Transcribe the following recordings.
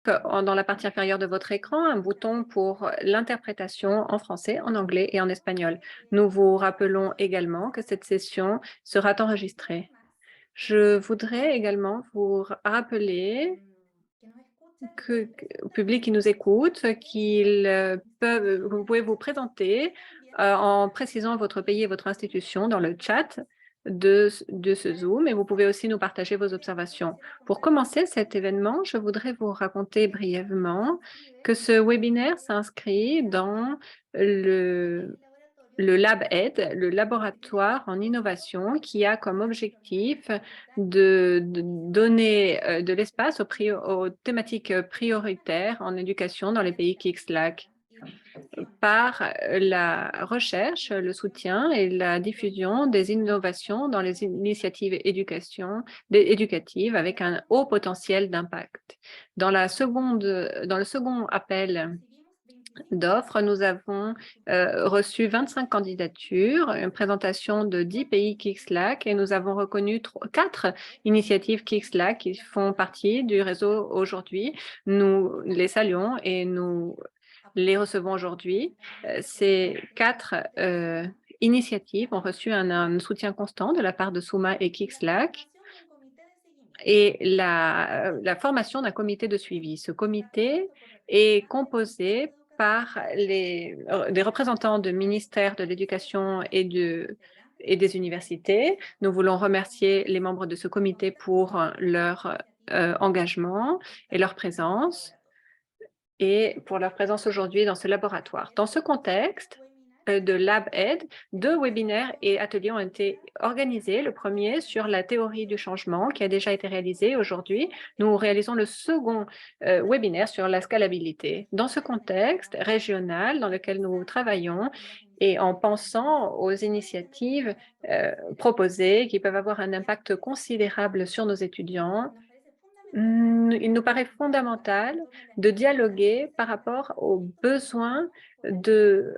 dans la partie inférieure de votre écran un bouton pour l'interprétation en français, en anglais et en espagnol. Nous vous rappelons également que cette session sera enregistrée. Je voudrais également vous rappeler au public qui nous écoute vous pouvez vous présenter en précisant votre pays et votre institution dans le chat de ce Zoom, et vous pouvez aussi nous partager vos observations. Pour commencer cet événement, je voudrais vous raconter brièvement que ce webinaire s'inscrit dans le LabEd, le laboratoire en innovation, qui a comme objectif de donner de l'espace aux thématiques prioritaires en éducation dans les pays KICS-LAC par la recherche, le soutien et la diffusion des innovations dans les initiatives éducatives avec un haut potentiel d'impact. Dans le second appel d'offres, nous avons reçu 25 candidatures, une présentation de 10 pays KICS-LAC, et nous avons reconnu 4 initiatives KICS-LAC qui font partie du réseau aujourd'hui. Nous les saluons et nous les recevons aujourd'hui. Ces 4 initiatives ont reçu un soutien constant de la part de SUMA et KICS-LAC et la formation d'un comité de suivi. Ce comité est composé par des représentants de ministères de l'Éducation et des universités. Nous voulons remercier les membres de ce comité pour leur engagement et leur présence aujourd'hui dans ce laboratoire. Dans ce contexte de LabEd, 2 webinaires et ateliers ont été organisés. Le premier sur la théorie du changement qui a déjà été réalisé aujourd'hui. Nous réalisons le second webinaire sur la scalabilité. Dans ce contexte régional dans lequel nous travaillons et en pensant aux initiatives proposées qui peuvent avoir un impact considérable sur nos étudiants, il nous paraît fondamental de dialoguer par rapport aux besoins de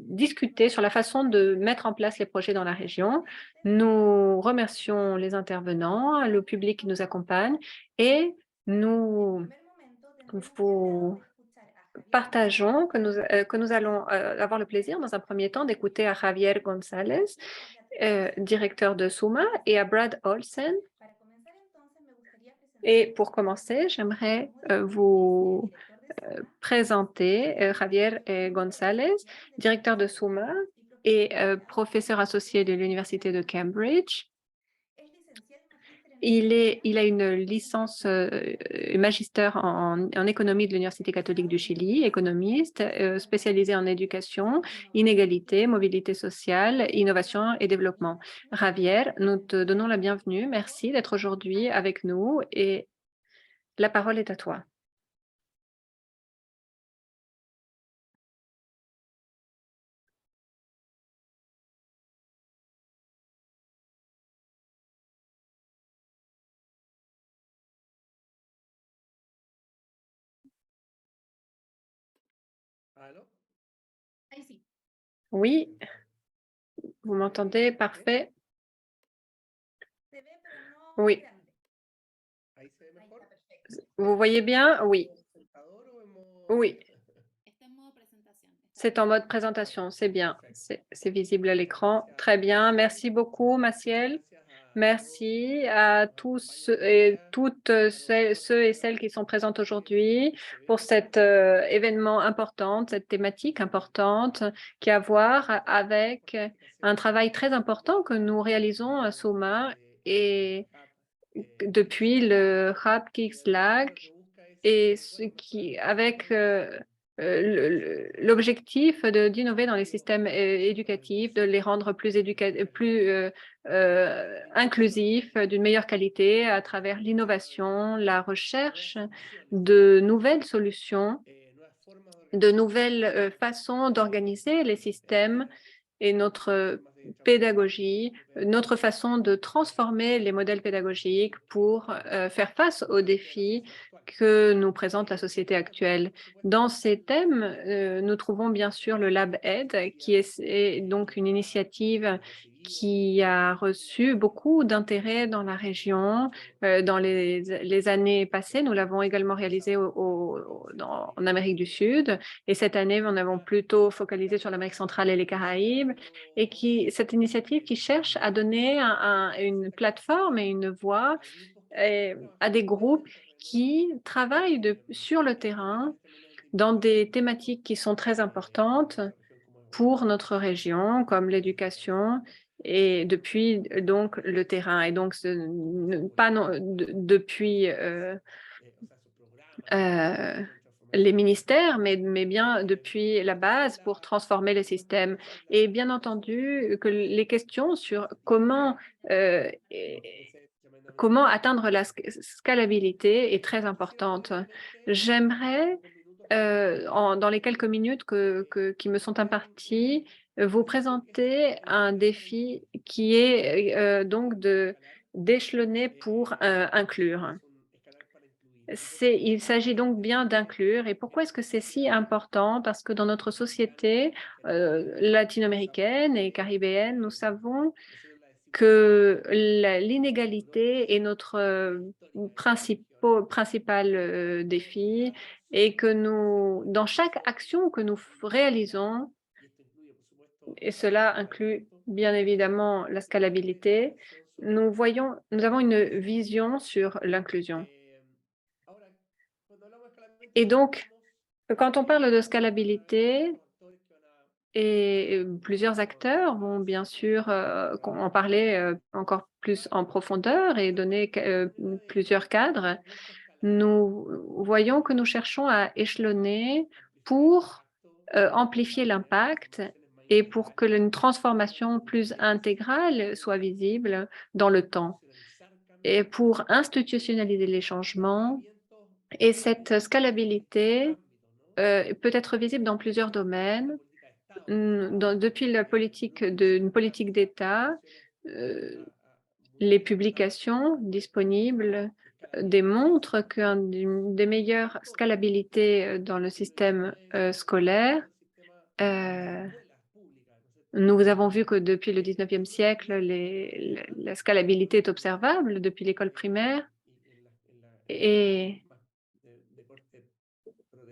discuter sur la façon de mettre en place les projets dans la région. Nous remercions les intervenants, le public qui nous accompagne, et nous vous partageons que nous allons avoir le plaisir dans un premier temps d'écouter à Javier González, directeur de SUMA, et à Brad Olsen. Et pour commencer, j'aimerais vous présenter Javier González, directeur de SUMA et professeur associé de l'Université de Cambridge. Il a une licence magister en économie de l'Université catholique du Chili, économiste, spécialisé en éducation, inégalité, mobilité sociale, innovation et développement. Javier, nous te donnons la bienvenue. Merci d'être aujourd'hui avec nous et la parole est à toi. Allô? Oui, vous m'entendez? Parfait. Oui. Vous voyez bien? Oui. Oui. C'est en mode présentation, c'est bien. C'est visible à l'écran. Très bien. Merci beaucoup, Maciel. Merci à tous et toutes ceux et celles qui sont présentes aujourd'hui pour cet événement important, cette thématique importante qui a à voir avec un travail très important que nous réalisons à SUMA et depuis le Hub Kickslack et avec l'objectif d'innover dans les systèmes éducatifs, de les rendre plus inclusifs, d'une meilleure qualité à travers l'innovation, la recherche de nouvelles solutions, de nouvelles façons d'organiser les systèmes et notre pédagogie, notre façon de transformer les modèles pédagogiques pour faire face aux défis que nous présente la société actuelle. Dans ces thèmes, nous trouvons bien sûr le Lab Ed, qui est donc une initiative qui a reçu beaucoup d'intérêt dans la région. Dans les années passées, nous l'avons également réalisé en Amérique du Sud. Et cette année, nous avons plutôt focalisé sur l'Amérique centrale et les Caraïbes. Et cette initiative qui cherche à donner une plateforme et une voix à des groupes qui travaillent sur le terrain dans des thématiques qui sont très importantes pour notre région, comme l'éducation, et depuis donc le terrain. Et donc, pas depuis euh, les ministères, mais bien depuis la base pour transformer les systèmes. Et bien entendu, que les questions sur comment atteindre la scalabilité est très importante. J'aimerais, dans les quelques minutes qui me sont imparties, vous présenter un défi qui est donc d'échelonner pour inclure. Il s'agit donc bien d'inclure. Et pourquoi est-ce que c'est si important? Parce que dans notre société latino-américaine et caribéenne, nous savons que l'inégalité est notre principal défi et que dans chaque action que nous réalisons, et cela inclut bien évidemment la scalabilité, nous avons une vision sur l'inclusion. Et donc, quand on parle de scalabilité, et plusieurs acteurs vont bien sûr en parler encore plus en profondeur et donner plusieurs cadres. Nous voyons que nous cherchons à échelonner pour amplifier l'impact et pour que une transformation plus intégrale soit visible dans le temps et pour institutionnaliser les changements. Et cette scalabilité peut être visible dans plusieurs domaines. Depuis une politique d'État, les publications disponibles démontrent qu'une des meilleures scalabilités dans le système scolaire. Nous avons vu que depuis le 19e siècle, la scalabilité est observable depuis l'école primaire et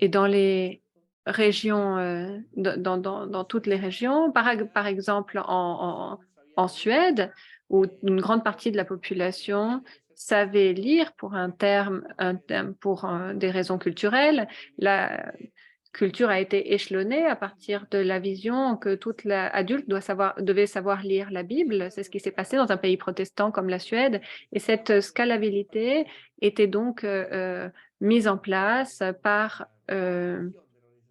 dans les régions, dans toutes les régions. Par exemple, en Suède, où une grande partie de la population savait lire pour pour des raisons culturelles. La culture a été échelonnée à partir de la vision que toute adulte devait savoir lire la Bible. C'est ce qui s'est passé dans un pays protestant comme la Suède. Et cette scalabilité était donc mise en place par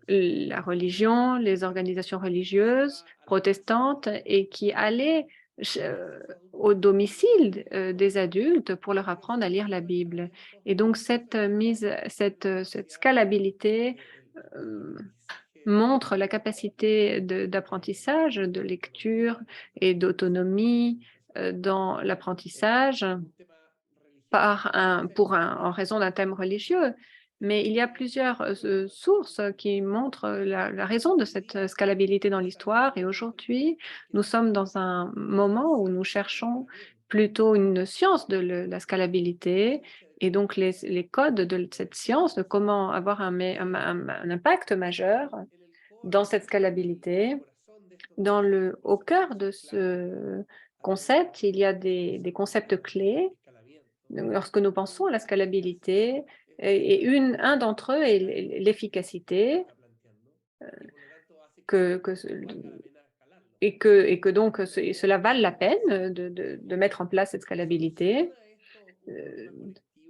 la religion, les organisations religieuses protestantes et qui allaient au domicile des adultes pour leur apprendre à lire la Bible. Et donc cette scalabilité euh, montre la capacité d'apprentissage, de lecture et d'autonomie dans l'apprentissage en raison d'un thème religieux. Mais il y a plusieurs sources qui montrent la raison de cette scalabilité dans l'histoire. Et aujourd'hui, nous sommes dans un moment où nous cherchons plutôt une science de la scalabilité et donc les codes de cette science, de comment avoir un impact majeur dans cette scalabilité. Au cœur de ce concept, il y a des concepts clés lorsque nous pensons à la scalabilité, un d'entre eux est l'efficacité, que, que ce- et que donc cela vale la peine de mettre en place cette scalabilité. Euh,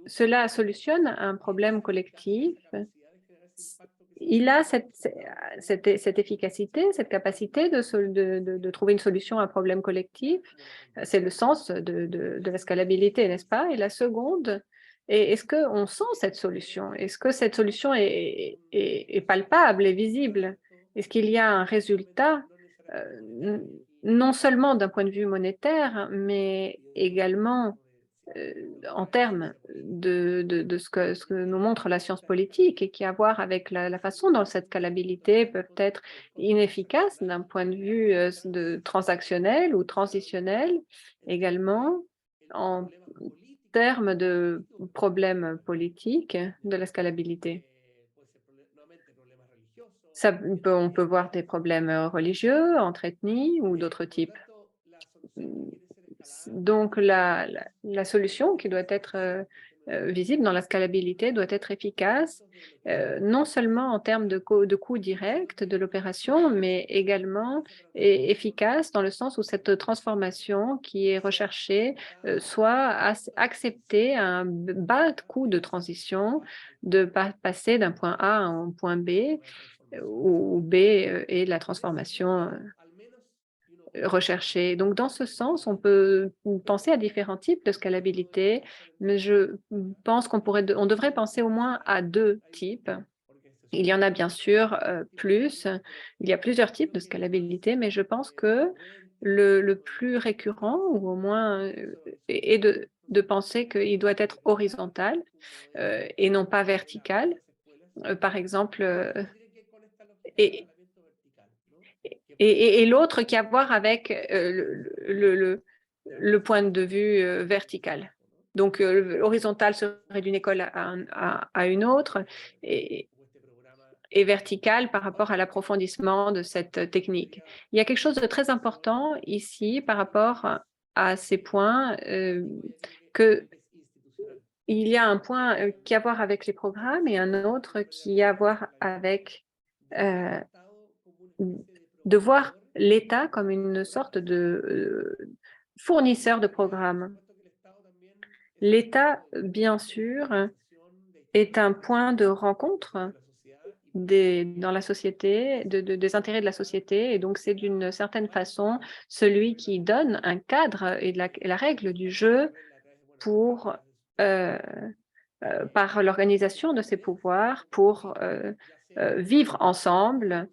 Cela solutionne un problème collectif. Il a cette efficacité, cette capacité de trouver une solution à un problème collectif. C'est le sens de la scalabilité, n'est-ce pas? Et la seconde, est-ce qu'on sent cette solution? Est-ce que cette solution est palpable et visible? Est-ce qu'il y a un résultat non seulement d'un point de vue monétaire, mais également en termes de ce que nous montre la science politique et qui a à voir avec la façon dont cette scalabilité peut être inefficace d'un point de vue de transactionnel ou transitionnel, également en termes de problèmes politiques de la scalabilité. On peut voir des problèmes religieux, entre ethnies ou d'autres types. Mmh, donc la solution qui doit être, visible dans la scalabilité doit être efficace, non seulement en termes de coûts directs de l'opération, mais également efficace dans le sens où cette transformation qui est recherchée, soit accepter un bas coût de transition, de passer d'un point A à un point B, où B, est la transformation, recherché. Donc dans ce sens, on peut penser à différents types de scalabilité, mais je pense on devrait penser au moins à 2 types. Il y en a bien sûr, plus. Il y a plusieurs types de scalabilité, mais je pense que le plus récurrent ou au moins, est de penser qu'il doit être horizontal, et non pas vertical. Par exemple, et et l'autre qui a à voir avec, le point de vue, vertical. Donc, horizontal serait d'une école à une autre et vertical par rapport à l'approfondissement de cette technique. Il y a quelque chose de très important ici par rapport à ces points, qu'il y a un point, qui a à voir avec les programmes et un autre qui a à voir avec, heu de voir l'État comme une sorte de, fournisseur de programmes. L'État, bien sûr, est un point de rencontre dans la société, des intérêts de la société et donc c'est d'une certaine façon celui qui donne un cadre et la règle du jeu pour, heu par l'organisation de ces pouvoirs pour, vivre ensemble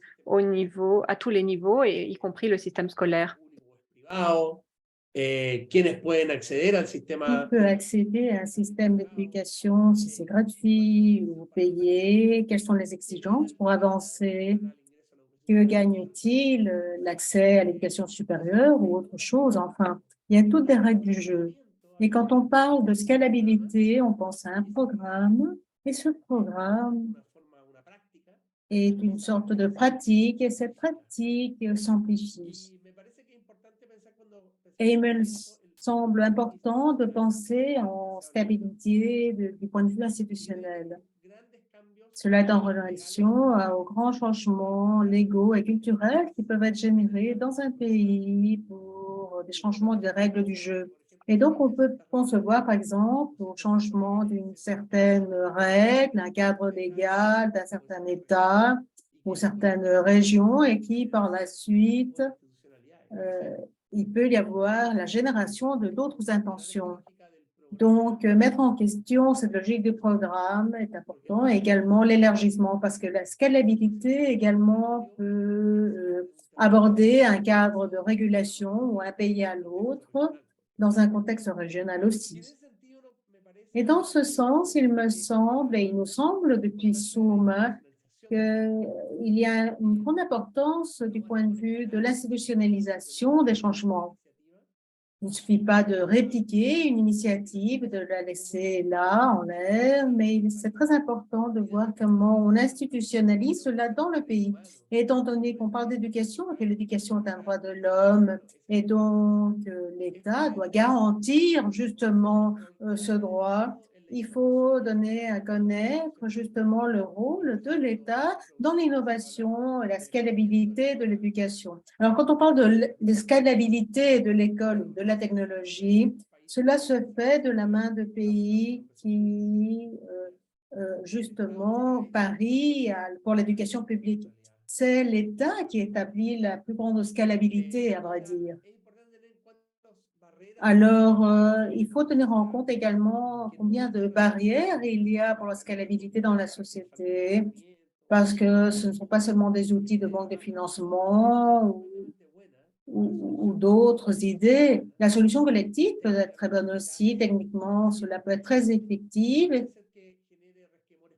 à tous les niveaux et y compris le système scolaire. Qui peut accéder à un système d'éducation, si c'est gratuit ou payé? Quelles sont les exigences pour avancer? Que gagne-t-il? L'accès à l'éducation supérieure ou autre chose? Enfin, il y a toutes des règles du jeu. Et quand on parle de scalabilité, on pense à un programme et ce programme est une sorte de pratique et cette pratique s'amplifie. Et il me semble important de penser en stabilité du point de vue institutionnel. Cela est en relation aux grands changements légaux et culturels qui peuvent être générés dans un pays pour des changements des règles du jeu. Et donc, on peut concevoir, par exemple, au changement d'une certaine règle, un cadre légal d'un certain État ou certaines régions et qui, par la suite, euh, il peut y avoir la génération de d'autres intentions. Donc, mettre en question cette logique de programme est important, et également l'élargissement, parce que la scalabilité également peut aborder un cadre de régulation ou un pays à l'autre, dans un contexte régional aussi. Et dans ce sens, il me semble, et il nous semble depuis Souma, qu'il y a une grande importance du point de vue de l'institutionnalisation des changements. Il ne suffit pas de répliquer une initiative, de la laisser là, en l'air, mais c'est très important de voir comment on institutionnalise cela dans le pays. Et étant donné qu'on parle d'éducation, que l'éducation est un droit de l'homme, et donc l'État doit garantir justement ce droit, il faut donner à connaître justement le rôle de l'État dans l'innovation et la scalabilité de l'éducation. Alors, quand on parle de scalabilité de l'école, de la technologie, cela se fait de la main de pays qui, justement, parient pour l'éducation publique. C'est l'État qui établit la plus grande scalabilité, à vrai dire. Alors, il faut tenir en compte également combien de barrières il y a pour la scalabilité dans la société, parce que ce ne sont pas seulement des outils de banque de financement ou d'autres idées. La solution collective peut être très bonne aussi, techniquement, cela peut être très effectif,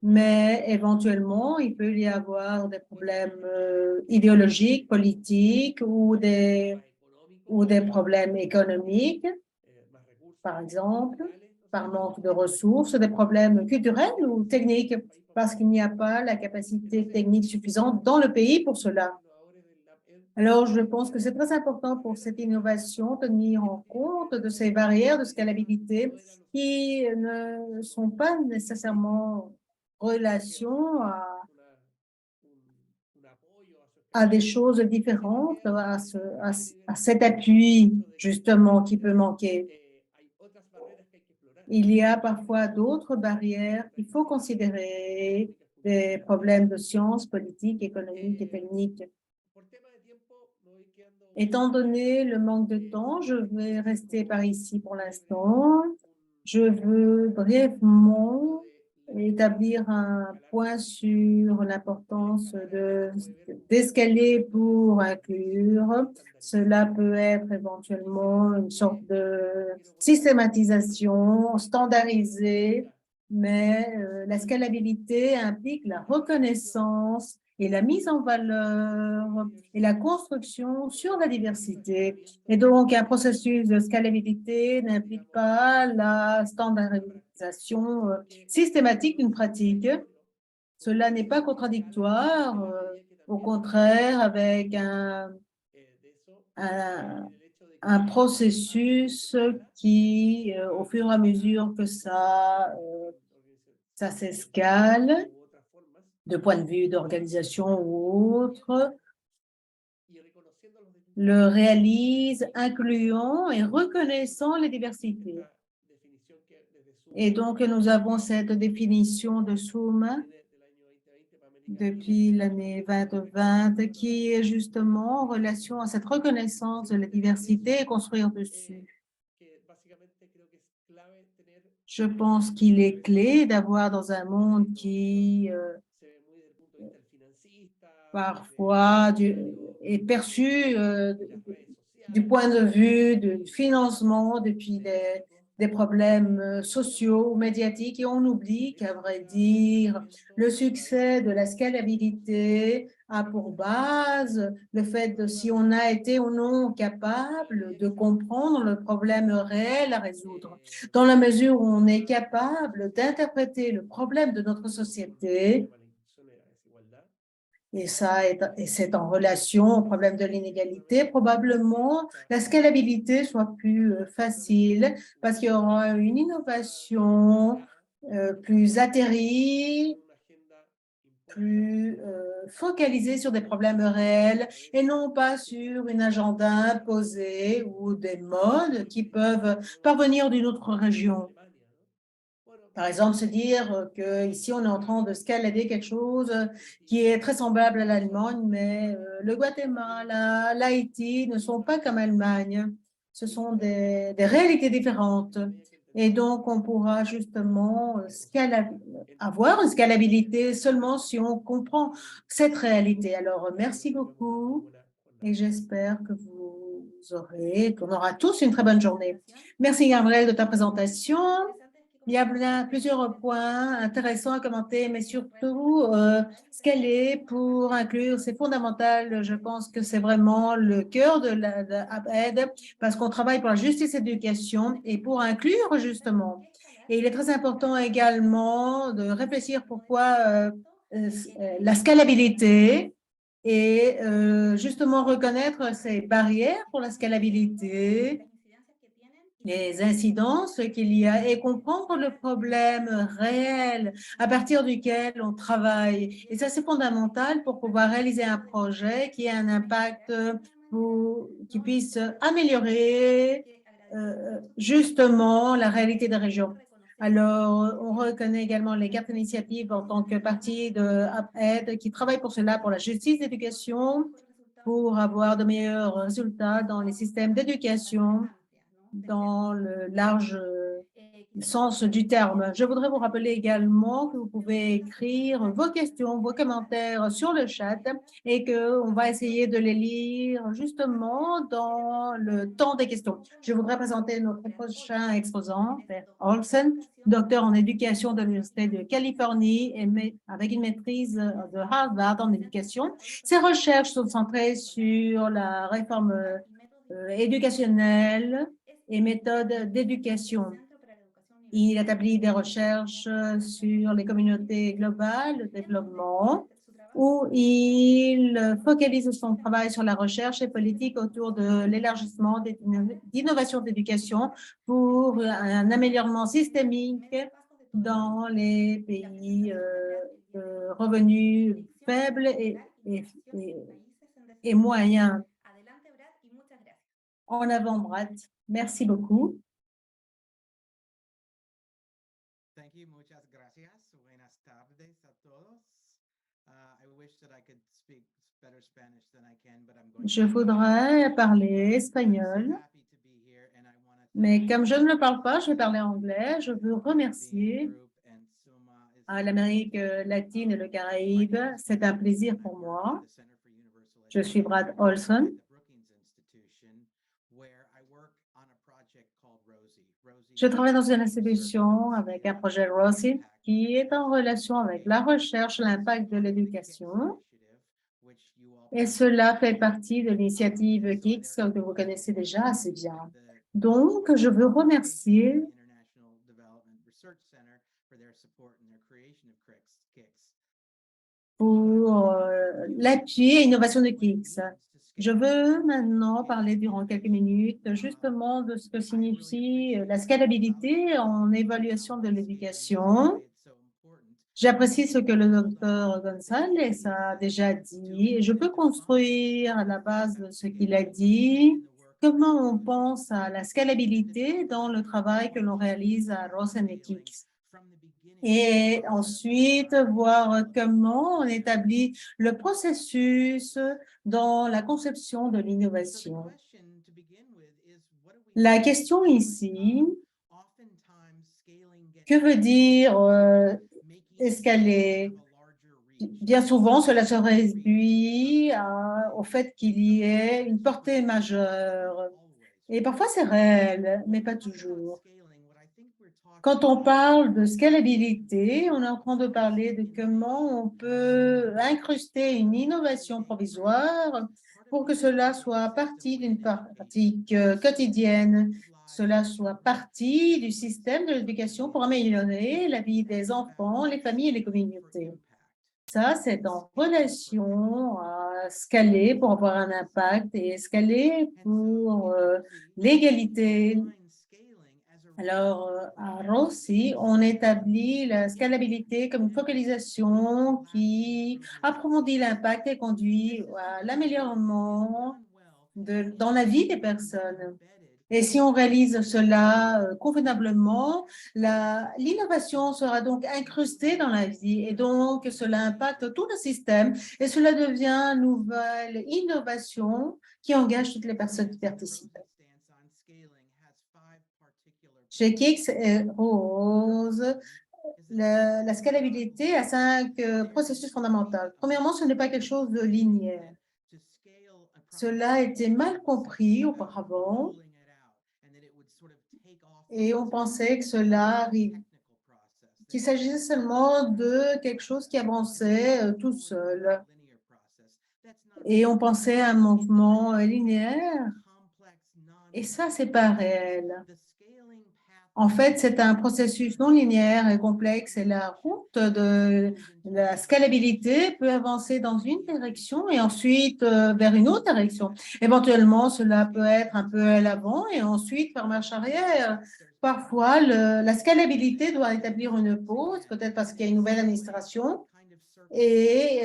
mais éventuellement, il peut y avoir des problèmes idéologiques, politiques ou des problèmes économiques, par exemple, par manque de ressources, des problèmes culturels ou techniques, parce qu'il n'y a pas la capacité technique suffisante dans le pays pour cela. Alors, je pense que c'est très important pour cette innovation de tenir en compte de ces barrières de scalabilité qui ne sont pas nécessairement en relation à des choses différentes, à cet appui justement qui peut manquer. Il y a parfois d'autres barrières qu'il faut considérer, des problèmes de sciences, politiques, économiques et techniques. Étant donné le manque de temps, je vais rester par ici pour l'instant. Je veux brièvement établir un point sur l'importance d'escaler pour inclure. Cela peut être éventuellement une sorte de systématisation standardisée, mais la scalabilité implique la reconnaissance et la mise en valeur et la construction sur la diversité. Et donc, un processus de scalabilité n'implique pas la standardisation systématique d'une pratique. Cela n'est pas contradictoire, au contraire, avec un processus qui, au fur et à mesure que ça s'escale, de point de vue d'organisation ou autre, le réalise incluant et reconnaissant les diversités. Et donc, nous avons cette définition de SUM depuis l'année 2020 qui est justement en relation à cette reconnaissance de la diversité et construire dessus. Je pense qu'il est clé d'avoir dans un monde qui parfois est perçu du point de vue du financement depuis des problèmes sociaux, médiatiques, et on oublie qu'à vrai dire, le succès de la scalabilité a pour base le fait de si on a été ou non capable de comprendre le problème réel à résoudre. Dans la mesure où on est capable d'interpréter le problème de notre société, et c'est en relation au problème de l'inégalité, probablement la scalabilité soit plus facile parce qu'il y aura une innovation plus atterrie, plus focalisée sur des problèmes réels et non pas sur une agenda imposé ou des modes qui peuvent parvenir d'une autre région. Par exemple, se dire qu'ici, on est en train de scalader quelque chose qui est très semblable à l'Allemagne, mais le Guatemala, l'Haïti ne sont pas comme l'Allemagne. Ce sont des réalités différentes. Et donc, on pourra justement avoir une scalabilité seulement si on comprend cette réalité. Alors, merci beaucoup et j'espère que qu'on aura tous une très bonne journée. Merci, Gabriel, de ta présentation. Il y a plusieurs points intéressants à commenter, mais surtout, scaler pour inclure, c'est fondamental. Je pense que c'est vraiment le cœur de l'APAID parce qu'on travaille pour la justice et l'éducation et pour inclure justement. Et il est très important également de réfléchir pourquoi la scalabilité et justement reconnaître ces barrières pour la scalabilité, les incidences qu'il y a et comprendre le problème réel à partir duquel on travaille. Et ça, c'est fondamental pour pouvoir réaliser un projet qui ait un impact qui puisse améliorer justement la réalité des régions. Alors, on reconnaît également les cartes d'initiative en tant que partie de AppAid qui travaille pour cela, pour la justice d'éducation, pour avoir de meilleurs résultats dans les systèmes d'éducation dans le large sens du terme. Je voudrais vous rappeler également que vous pouvez écrire vos questions, vos commentaires sur le chat et qu'on va essayer de les lire justement dans le temps des questions. Je voudrais présenter notre prochain exposant, Beth Olsen, docteur en éducation de l'Université de Californie et avec une maîtrise de Harvard en éducation. Ses recherches sont centrées sur la réforme éducationnelle et méthodes d'éducation. Il établit des recherches sur les communautés globales, le développement, où il focalise son travail sur la recherche et politique autour de l'élargissement d'innovation d'éducation pour un améliorement systémique dans les pays de revenus faibles et moyens. En avant, Brad. Merci beaucoup. Muchas gracias. Buenas tardes a todos. I wish that I could speak better Spanish than I can, but I'm going Je voudrais parler espagnol, mais comme je ne le parle pas, je vais parler anglais. Je veux remercier à l'Amérique latine et le Caraïbe. C'est un plaisir pour moi. Je suis Brad Olson. Je travaille dans une institution avec un projet Rosie qui est en relation avec la recherche, l'impact de l'éducation. Et cela fait partie de l'initiative KICS que vous connaissez déjà assez bien. Donc, je veux remercier pour l'appui et l'innovation de KICS. Je veux maintenant parler durant quelques minutes justement de ce que signifie la scalabilité en évaluation de l'éducation. J'apprécie ce que le docteur Gonzalez a déjà dit et je peux construire à la base de ce qu'il a dit comment on pense à la scalabilité dans le travail que l'on réalise à Rosen et KICS. Et ensuite, voir comment on établit le processus dans la conception de l'innovation. La question ici, que veut dire escaler? Bien souvent, cela se réduit au fait qu'il y ait une portée majeure. Et parfois, c'est réel, mais pas toujours. Quand on parle de scalabilité, on est en train de parler de comment on peut incruster une innovation provisoire pour que cela soit partie d'une pratique quotidienne, cela soit partie du système de l'éducation pour améliorer la vie des enfants, les familles et les communautés. Ça, c'est en relation à scaler pour avoir un impact et scaler pour l'égalité. Alors, à Rossi, on établit la scalabilité comme une focalisation qui approfondit l'impact et conduit à l'amélioration dans la vie des personnes. Et si on réalise cela convenablement, l'innovation sera donc incrustée dans la vie et donc cela impacte tout le système et cela devient une nouvelle innovation qui engage toutes les personnes qui participent. Chez KICS et Rose, la scalabilité a 5 processus fondamentaux. Premièrement, ce n'est pas quelque chose de linéaire. Cela a été mal compris auparavant et on pensait que cela arrive, qu'il s'agissait seulement de quelque chose qui avançait tout seul. Et on pensait à un mouvement linéaire. Et ça, c'est pas réel. En fait, c'est un processus non linéaire et complexe et la route de la scalabilité peut avancer dans une direction et ensuite vers une autre direction. Éventuellement, cela peut être un peu à l'avant et ensuite faire marche arrière. Parfois, la scalabilité doit établir une pause, peut-être parce qu'il y a une nouvelle administration et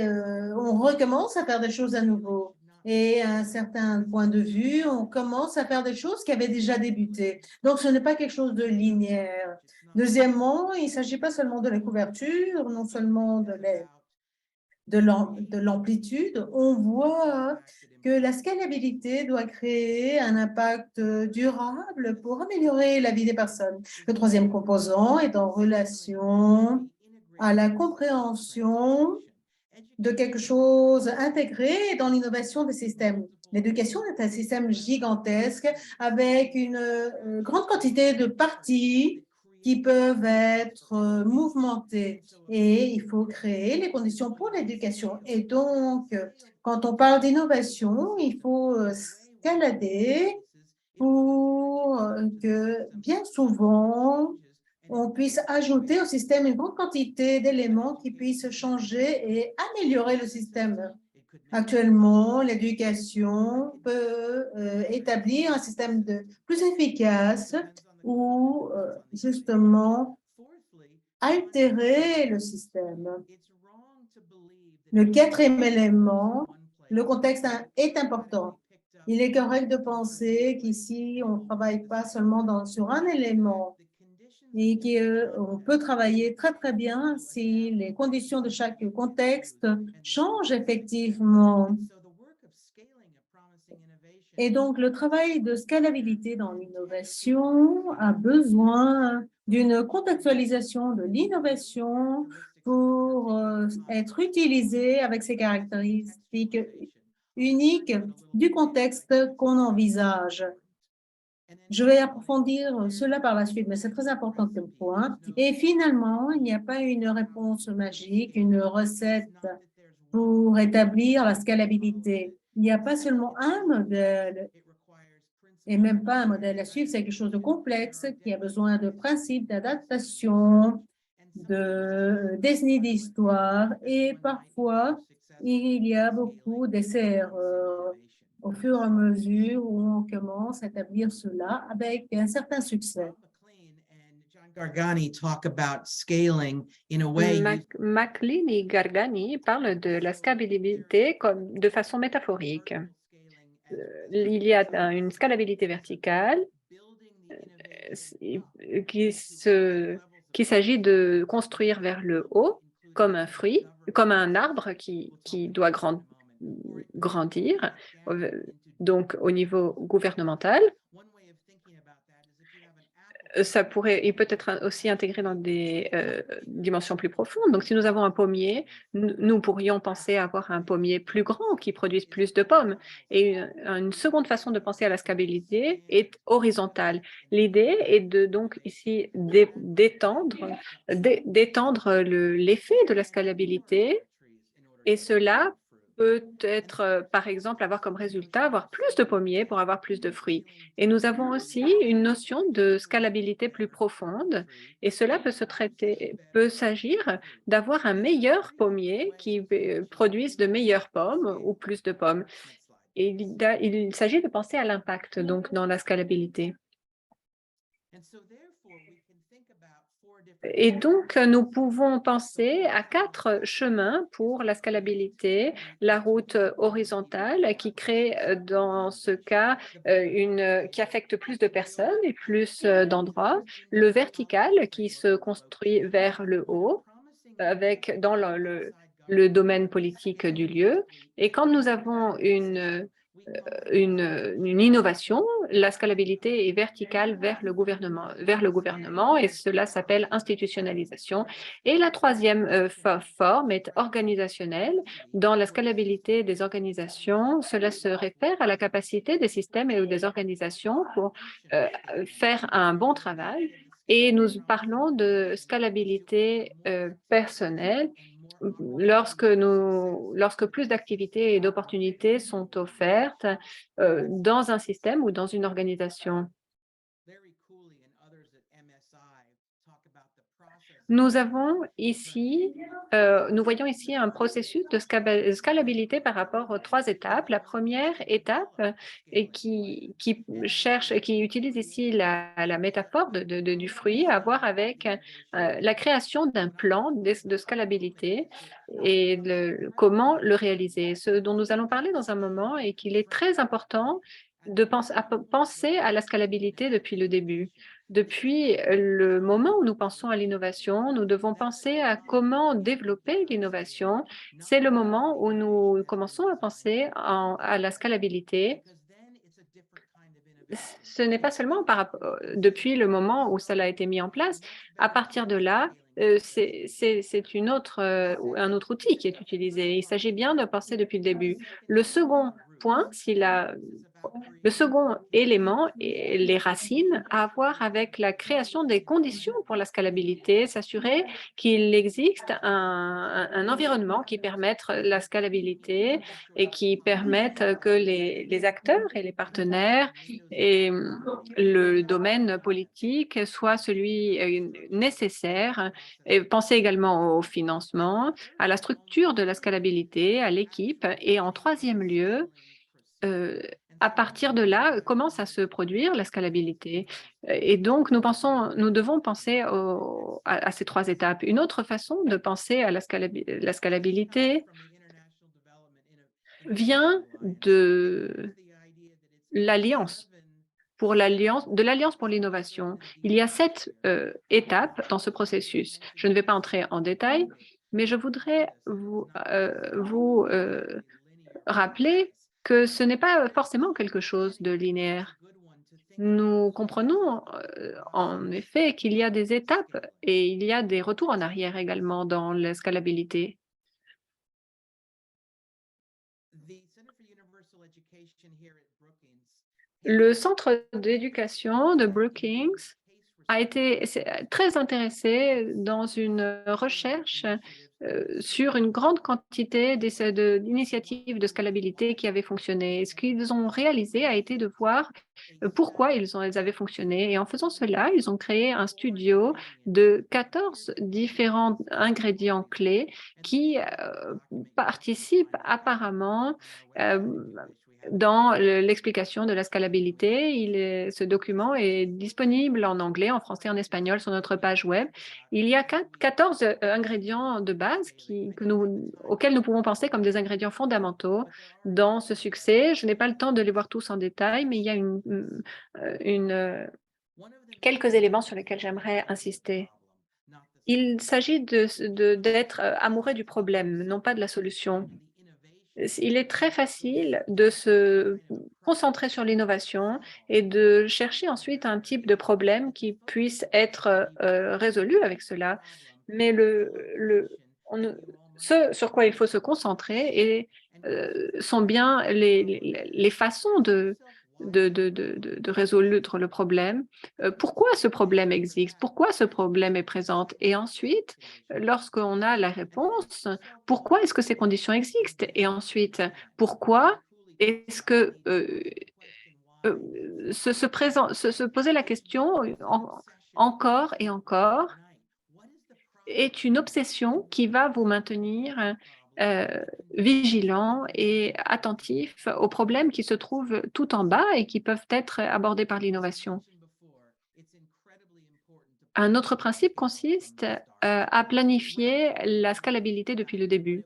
on recommence à faire des choses à nouveau. Et à un certain point de vue, on commence à faire des choses qui avaient déjà débuté. Donc, ce n'est pas quelque chose de linéaire. Deuxièmement, il ne s'agit pas seulement de la couverture, non seulement de l'aide. de l'amplitude, on voit que la scalabilité doit créer un impact durable pour améliorer la vie des personnes. Le troisième composant est en relation à la compréhension de quelque chose intégré dans l'innovation des systèmes. L'éducation est un système gigantesque avec une grande quantité de parties qui peuvent être mouvementées et il faut créer les conditions pour l'éducation. Et donc, quand on parle d'innovation, il faut escalader pour que bien souvent, on puisse ajouter au système une grande quantité d'éléments qui puissent changer et améliorer le système. Actuellement, l'éducation peut établir un système plus efficace ou justement altérer le système. Le quatrième élément, le contexte est important. Il est correct de penser qu'ici, on ne travaille pas seulement sur un élément et qu'on peut travailler très, très bien si les conditions de chaque contexte changent effectivement. Et donc, le travail de scalabilité dans l'innovation a besoin d'une contextualisation de l'innovation pour être utilisé avec ses caractéristiques uniques du contexte qu'on envisage. Je vais approfondir cela par la suite, mais c'est très important comme point. Et finalement, il n'y a pas une réponse magique, une recette pour établir la scalabilité. Il n'y a pas seulement un modèle et même pas un modèle à suivre, c'est quelque chose de complexe qui a besoin de principes d'adaptation, de décennies d'histoire et parfois, il y a beaucoup d'essais-erreurs au fur et à mesure où on commence à établir cela avec un certain succès. Gargani talk about scaling in a way. McLean et Gargani parlent de la scalabilité comme de façon métaphorique. Il y a une scalabilité verticale qu'il s'agit de construire vers le haut comme un fruit, comme un arbre qui doit grandir, donc au niveau gouvernemental. Il peut être aussi intégré dans des dimensions plus profondes. Donc, si nous avons un pommier, nous pourrions penser avoir un pommier plus grand qui produise plus de pommes. Et une seconde façon de penser à la scalabilité est horizontale. L'idée est donc ici d'étendre l'effet de la scalabilité, et cela peut être, par exemple, avoir comme résultat avoir plus de pommiers pour avoir plus de fruits. Et nous avons aussi une notion de scalabilité plus profonde, et cela peut s'agir d'avoir un meilleur pommier qui produise de meilleures pommes ou plus de pommes. Et il s'agit de penser à l'impact, donc, dans la scalabilité. Et donc, nous pouvons penser à 4 chemins pour la scalabilité. La route horizontale qui crée, dans ce cas, qui affecte plus de personnes et plus d'endroits. Le vertical qui se construit vers le haut, dans le domaine politique du lieu. Et quand nous avons une innovation, la scalabilité est verticale vers le gouvernement, et cela s'appelle institutionnalisation. Et la troisième forme est organisationnelle. Dans la scalabilité des organisations, cela se réfère à la capacité des systèmes et des organisations pour faire un bon travail. Et nous parlons de scalabilité personnelle lorsque plus d'activités et d'opportunités sont offertes dans un système ou dans une organisation. Nous voyons ici un processus de scalabilité par rapport aux 3 étapes. La première étape, qui utilise ici la métaphore du fruit, à voir avec la création d'un plan de scalabilité et comment le réaliser. Ce dont nous allons parler dans un moment est qu'il est très important de penser à la scalabilité depuis le début. Depuis le moment où nous pensons à l'innovation, nous devons penser à comment développer l'innovation. C'est le moment où nous commençons à penser à la scalabilité. Ce n'est pas seulement depuis le moment où cela a été mis en place. À partir de là, c'est un autre outil qui est utilisé. Il s'agit bien de penser depuis le début. Le second point, le second élément est les racines à voir avec la création des conditions pour la scalabilité, s'assurer qu'il existe un environnement qui permette la scalabilité et qui permette que les acteurs et les partenaires et le domaine politique soit celui nécessaire. Et penser également au financement, à la structure de la scalabilité, à l'équipe et en troisième lieu, Heu, à partir de là, commence à se produire la scalabilité, et donc nous devons penser à ces 3 étapes. Une autre façon de penser à la scalabilité vient de l'alliance l'Alliance pour l'innovation. Il y a 7 étapes dans ce processus. Je ne vais pas entrer en détail, mais je voudrais vous rappeler que ce n'est pas forcément quelque chose de linéaire. Nous comprenons, en effet qu'il y a des étapes et il y a des retours en arrière également dans la scalabilité. Le centre d'éducation de Brookings très intéressé dans une recherche sur une grande quantité d'initiatives de scalabilité qui avaient fonctionné. Et ce qu'ils ont réalisé a été de voir pourquoi elles avaient fonctionné. Et en faisant cela, ils ont créé un studio de 14 différents ingrédients clés qui participent apparemment euh, dans l'explication de la scalabilité. Ce document est disponible en anglais, en français, en espagnol sur notre page web. Il y a 14 ingrédients de base auxquels nous pouvons penser comme des ingrédients fondamentaux dans ce succès. Je n'ai pas le temps de les voir tous en détail, mais il y a quelques éléments sur lesquels j'aimerais insister. Il s'agit d'être amoureux du problème, non pas de la solution. Il est très facile de se concentrer sur l'innovation et de chercher ensuite un type de problème qui puisse être résolu avec cela. Mais on ne- ce sur quoi il faut se concentrer sont bien les façons de résoudre le problème. Pourquoi ce problème existe? Pourquoi ce problème est présent? Et ensuite, lorsqu'on a la réponse, pourquoi est-ce que ces conditions existent? Et ensuite, pourquoi est-ce que se poser la question encore et encore est une obsession qui va vous maintenir euh, vigilant et attentif aux problèmes qui se trouvent tout en bas et qui peuvent être abordés par l'innovation. Un autre principe consiste à planifier la scalabilité depuis le début.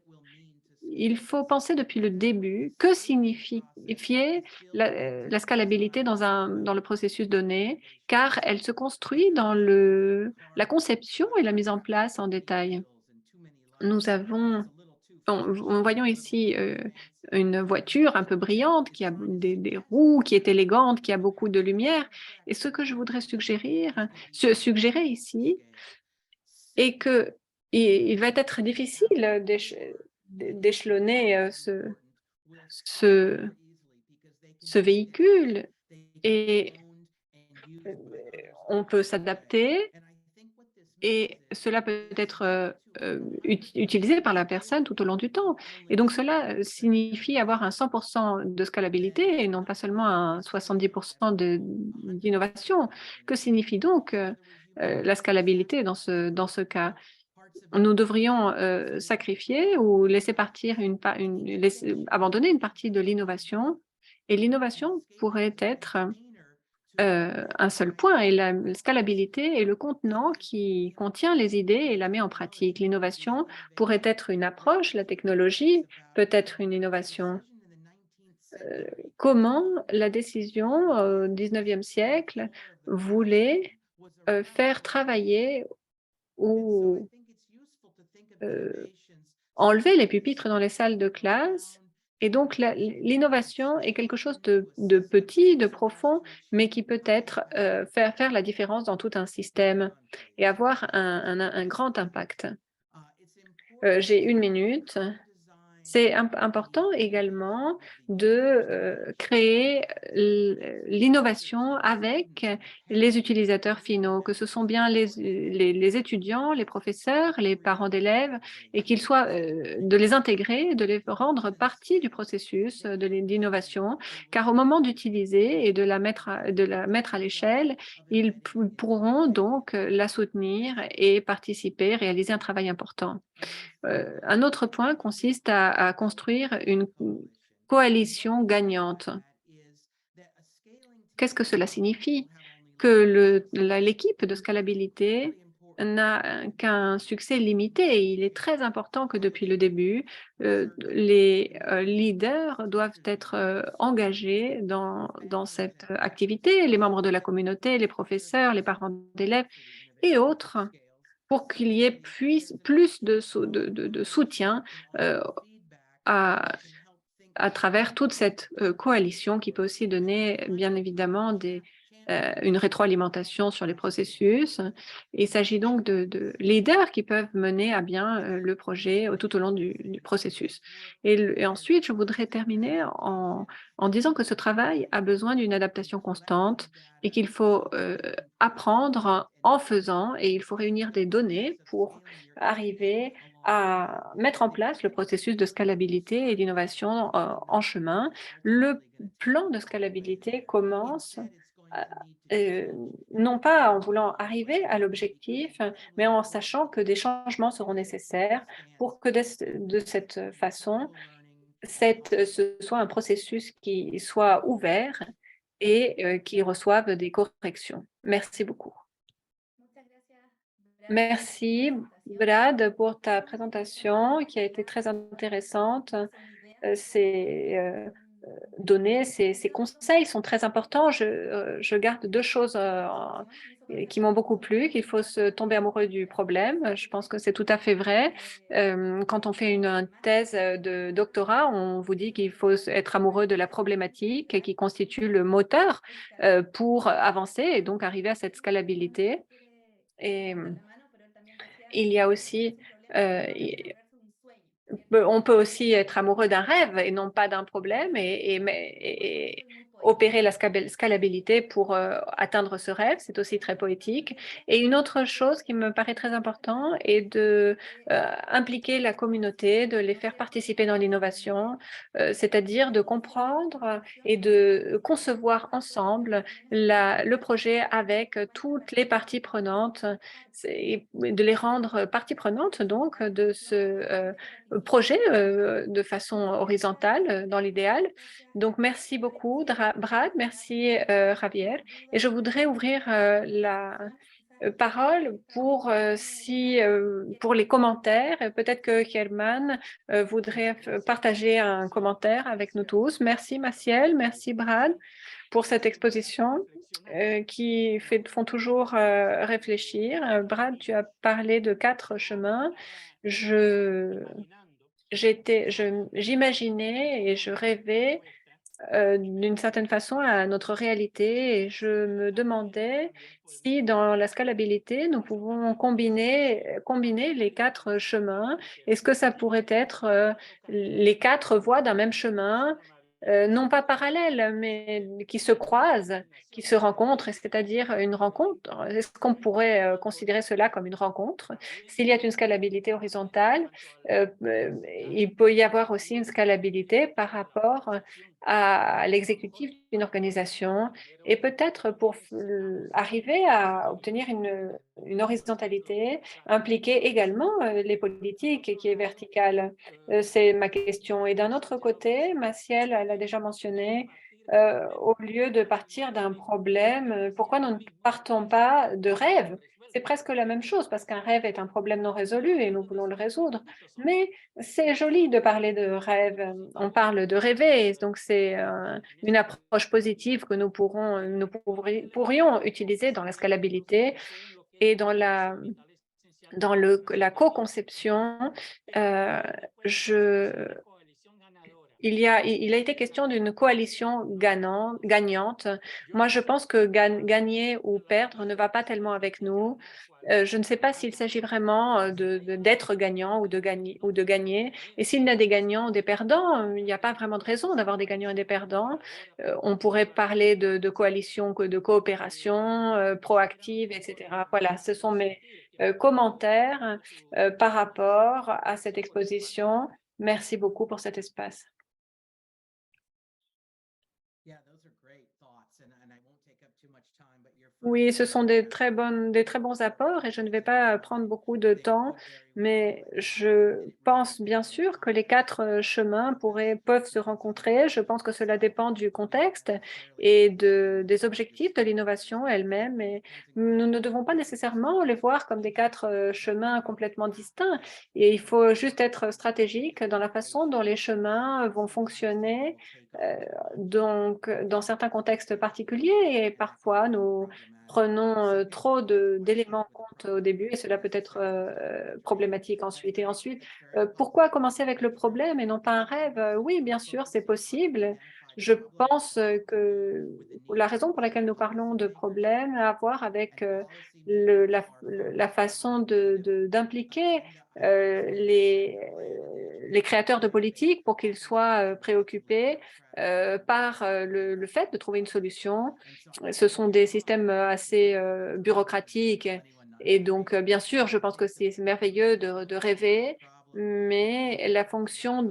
Il faut penser depuis le début que signifiait la scalabilité dans le processus donné, car elle se construit dans la conception et la mise en place en détail. Nous avons, voyons ici une voiture un peu brillante qui a des roues, qui est élégante, qui a beaucoup de lumière. Et ce que je voudrais suggérer ici est que il va être difficile d'échelonner ce, ce véhicule et euh, on peut s'adapter et cela peut être utilisé par la personne tout au long du temps. Et donc cela signifie avoir un 100% de scalabilité et non pas seulement un 70% d'innovation. Que signifie donc la scalabilité dans ce cas? Nous devrions sacrifier ou laisser partir abandonner une partie de l'innovation et l'innovation pourrait être un seul point et la scalabilité est le contenant qui contient les idées et la met en pratique. L'innovation pourrait être une approche, la technologie peut être une innovation. Comment la décision au 19e siècle voulait faire travailler ou enlever les pupitres dans les salles de classe. Et donc l'innovation est quelque chose de petit, de profond, mais qui peut être, faire la différence dans tout un système et avoir un grand impact. J'ai 1 minute. C'est important également de, créer l'innovation avec les utilisateurs finaux, que ce sont bien les étudiants, les professeurs, les parents d'élèves et qu'ils soient, de les intégrer, de les rendre partie du processus, de l'innovation, car au moment d'utiliser et de la mettre à l'échelle, ils pourront donc, la soutenir et participer, réaliser un travail important. Un autre point consiste à construire une coalition gagnante. Qu'est-ce que cela signifie? Que l'équipe de scalabilité n'a qu'un succès limité et il est très important que depuis le début, les leaders doivent être engagés dans cette activité, les membres de la communauté, les professeurs, les parents d'élèves et autres, pour qu'il y ait plus de soutien euh, à, à travers toute cette coalition qui peut aussi donner bien évidemment une rétroalimentation sur les processus. Il s'agit donc de leaders qui peuvent mener à bien le projet tout au long du processus. Et ensuite, je voudrais terminer en disant que ce travail a besoin d'une adaptation constante et qu'il faut apprendre en faisant et il faut réunir des données pour arriver à mettre en place le processus de scalabilité et d'innovation en chemin. Le plan de scalabilité commence à- non pas en voulant arriver à l'objectif, mais en sachant que des changements seront nécessaires pour que de cette façon, ce soit un processus qui soit ouvert et qui reçoive des corrections. Merci beaucoup. Merci, Brad, pour ta présentation qui a été très intéressante. Ces données, ces conseils sont très importants. Je garde 2 choses qui m'ont beaucoup plu, qu'il faut se tomber amoureux du problème. Je pense que c'est tout à fait vrai. Quand on fait une thèse de doctorat, on vous dit qu'il faut être amoureux de la problématique qui constitue le moteur pour avancer et donc arriver à cette scalabilité. Et il y a aussi, on peut aussi être amoureux d'un rêve et non pas d'un problème et opérer la scalabilité pour atteindre ce rêve, c'est aussi très poétique. Et une autre chose qui me paraît très important est de impliquer la communauté, de les faire participer dans l'innovation, c'est-à-dire de comprendre et de concevoir ensemble le projet avec toutes les parties prenantes et de les rendre parties prenantes donc de ce projet de façon horizontale dans l'idéal. Donc, merci beaucoup, Brad, merci Javier. Et je voudrais ouvrir la parole pour les commentaires. Peut-être que Herman voudrait partager un commentaire avec nous tous. Merci Maciel, merci Brad pour cette exposition qui font toujours réfléchir. Brad, tu as parlé de 4 chemins. Je J'imaginais et je rêvais d'une certaine façon à notre réalité et je me demandais si dans la scalabilité, nous pouvons combiner les 4 chemins. Est-ce que ça pourrait être les 4 voies d'un même chemin, non pas parallèles, mais qui se croisent, qui se rencontrent, c'est-à-dire une rencontre? Est-ce qu'on pourrait considérer cela comme une rencontre? S'il y a une scalabilité horizontale, il peut y avoir aussi une scalabilité par rapport à l'exécutif d'une organisation et peut-être pour arriver à obtenir une horizontalité, impliquer également les politiques qui est verticale. C'est ma question. Et d'un autre côté, Maciel l'a déjà mentionné, au lieu de partir d'un problème, pourquoi nous ne partons pas de rêves? C'est presque la même chose parce qu'un rêve est un problème non résolu et nous voulons le résoudre. Mais c'est joli de parler de rêve. On parle de rêver, donc c'est une approche positive que pourrions utiliser dans la scalabilité et dans la co-conception. Euh, je, il a été question d'une coalition gagnante. Moi, je pense que gagner ou perdre ne va pas tellement avec nous. Je ne sais pas s'il s'agit vraiment d'être gagnant ou de gagner. Et s'il y a des gagnants ou des perdants, il n'y a pas vraiment de raison d'avoir des gagnants et des perdants. On pourrait parler de coalition, de coopération proactive, etc. Voilà, ce sont mes commentaires par rapport à cette exposition. Merci beaucoup pour cet espace. Oui, ce sont des très bons apports et je ne vais pas prendre beaucoup de temps, mais je pense bien sûr que les 4 chemins peuvent se rencontrer. Je pense que cela dépend du contexte et des objectifs de l'innovation elle-même. Et nous ne devons pas nécessairement les voir comme des 4 chemins complètement distincts. Et il faut juste être stratégique dans la façon dont les chemins vont fonctionner. Donc, dans certains contextes particuliers, et parfois nous prenons trop d'éléments en compte au début et cela peut être problématique ensuite. Et ensuite, pourquoi commencer avec le problème et non pas un rêve? Oui, bien sûr, c'est possible. Je pense que la raison pour laquelle nous parlons de problème a à voir avec la façon d'impliquer les créateurs de politique pour qu'ils soient préoccupés par le fait de trouver une solution. Ce sont des systèmes assez bureaucratiques et donc, bien sûr, je pense que c'est merveilleux de rêver, mais la fonction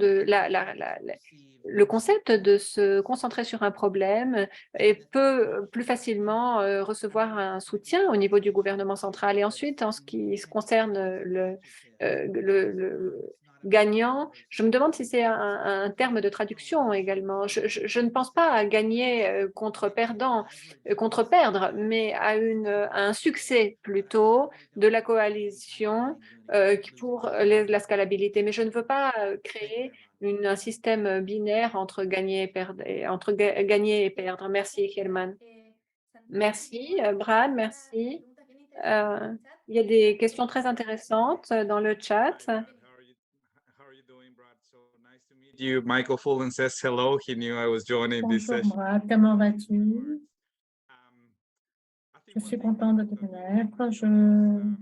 le concept de se concentrer sur un problème et peut plus facilement recevoir un soutien au niveau du gouvernement central. Et ensuite, en ce qui concerne le gagnant, je me demande si c'est un terme de traduction également. Je ne pense pas à gagner contre perdre, mais à un succès plutôt de la coalition pour la scalabilité. Mais je ne veux pas créer un système binaire entre gagner et perdre. Merci, Helman. Merci, Brad, merci. Il y a des questions très intéressantes dans le chat. Michael Fullen says hello. He knew I was joining this Bonjour, session. Brad, comment vas-tu? Je suis contente de te connaître. Je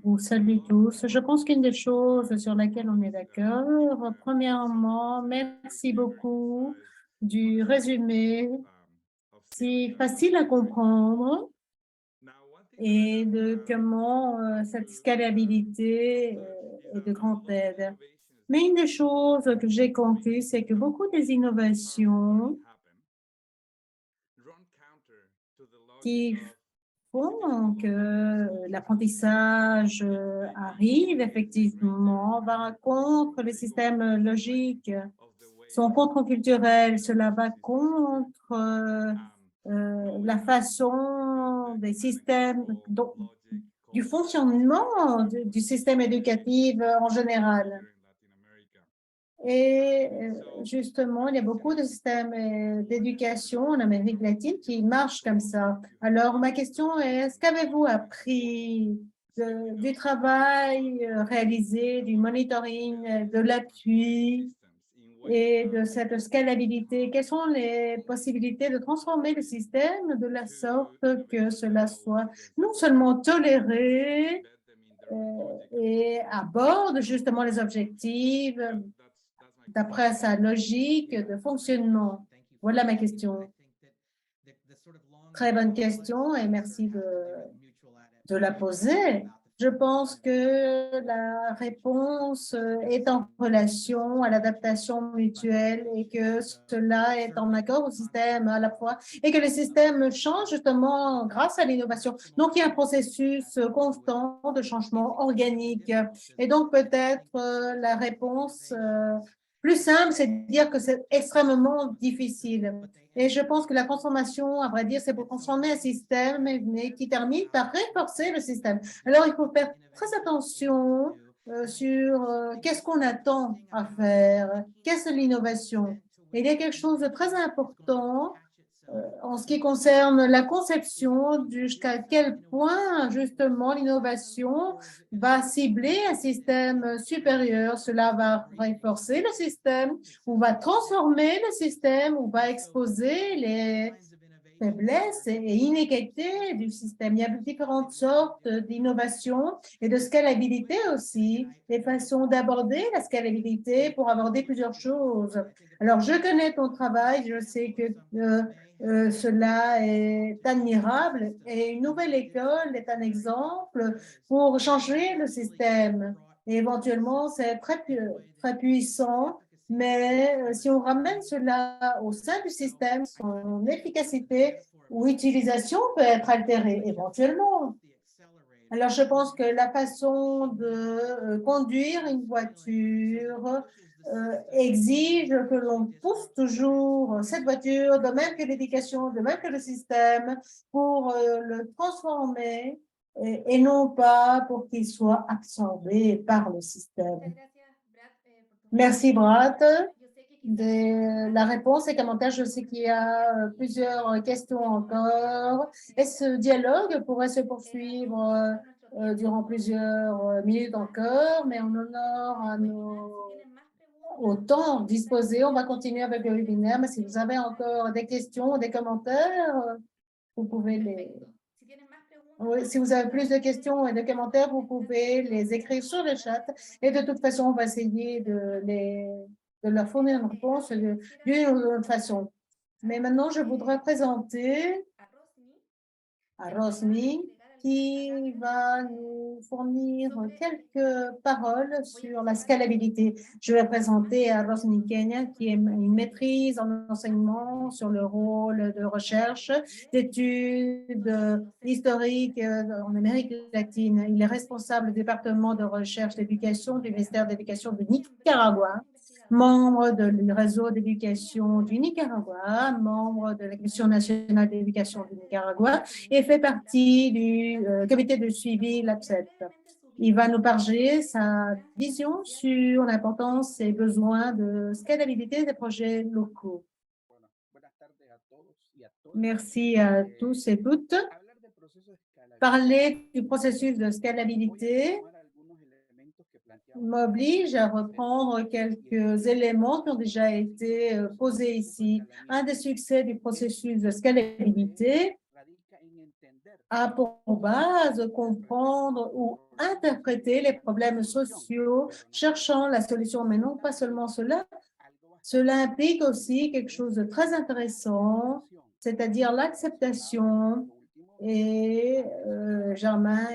vous salue tous. Je pense qu'une des choses sur laquelle on est d'accord, premièrement, merci beaucoup du résumé si facile à comprendre et de comment cette scalabilité est de grande aide. Mais une des choses que j'ai conclues, c'est que beaucoup des innovations qui font que l'apprentissage arrive effectivement, va contre les systèmes logiques, sont contre-culturels, cela va contre la façon des systèmes, du fonctionnement du système éducatif en général. Et justement, il y a beaucoup de systèmes d'éducation en Amérique latine qui marchent comme ça. Alors, ma question est, qu'avez-vous appris du travail réalisé, du monitoring, de l'appui et de cette scalabilité? Quelles sont les possibilités de transformer le système de la sorte que cela soit non seulement toléré et aborde justement les objectifs d'après sa logique de fonctionnement? Voilà ma question. Très bonne question et merci de la poser. Je pense que la réponse est en relation à l'adaptation mutuelle et que cela est en accord au système à la fois et que le système change justement grâce à l'innovation. Donc, il y a un processus constant de changement organique. Et donc, peut-être la réponse plus simple, c'est de dire que c'est extrêmement difficile. Et je pense que la transformation, à vrai dire, c'est pour transformer un système, mais qui termine par renforcer le système. Alors, il faut faire très attention sur qu'est-ce qu'on attend à faire, qu'est-ce l'innovation. Et il y a quelque chose de très important en ce qui concerne la conception jusqu'à quel point, justement, l'innovation va cibler un système supérieur. Cela va renforcer le système ou va transformer le système ou va exposer les faiblesses et inégalités du système. Il y a différentes sortes d'innovation et de scalabilité aussi, des façons d'aborder la scalabilité pour aborder plusieurs choses. Alors, je connais ton travail, je sais que cela est admirable et une nouvelle école est un exemple pour changer le système. Et éventuellement, c'est très puissant, mais si on ramène cela au sein du système, son efficacité ou utilisation peut être altérée éventuellement. Alors, je pense que la façon de conduire une voiture exige que l'on pousse toujours cette voiture, de même que l'éducation, de même que le système, pour le transformer et non pas pour qu'il soit absorbé par le système. Merci, Brad, de la réponse et commentaires. Je sais qu'il y a plusieurs questions encore. Et ce dialogue pourrait se poursuivre durant plusieurs minutes encore, mais en honneur à au temps disposé, on va continuer avec le webinaire. Mais si vous avez encore des questions ou des commentaires, vous pouvez les... Oui, si vous avez plus de questions et de commentaires, vous pouvez les écrire sur le chat. Et de toute façon, on va essayer de leur fournir une réponse d'une ou d'une autre façon. Mais maintenant, je voudrais présenter à Rosny qui va nous fournir quelques paroles sur la scalabilité. Je vais présenter à Rosny Kenya qui est une maîtrise en enseignement sur le rôle de recherche, d'études historiques en Amérique latine. Il est responsable du département de recherche d'éducation du ministère de l'Éducation du Nicaragua, membre du réseau d'éducation du Nicaragua, membre de la Commission nationale d'éducation du Nicaragua et fait partie du comité de suivi LAPSET. Il va nous partager sa vision sur l'importance et besoins de scalabilité des projets locaux. Merci à tous et toutes. Parler du processus de scalabilité m'oblige à reprendre quelques éléments qui ont déjà été posés ici. Un des succès du processus de scalabilité a pour base comprendre ou interpréter les problèmes sociaux, cherchant la solution, mais non pas seulement cela. Cela implique aussi quelque chose de très intéressant, c'est-à-dire l'acceptation. Et Germain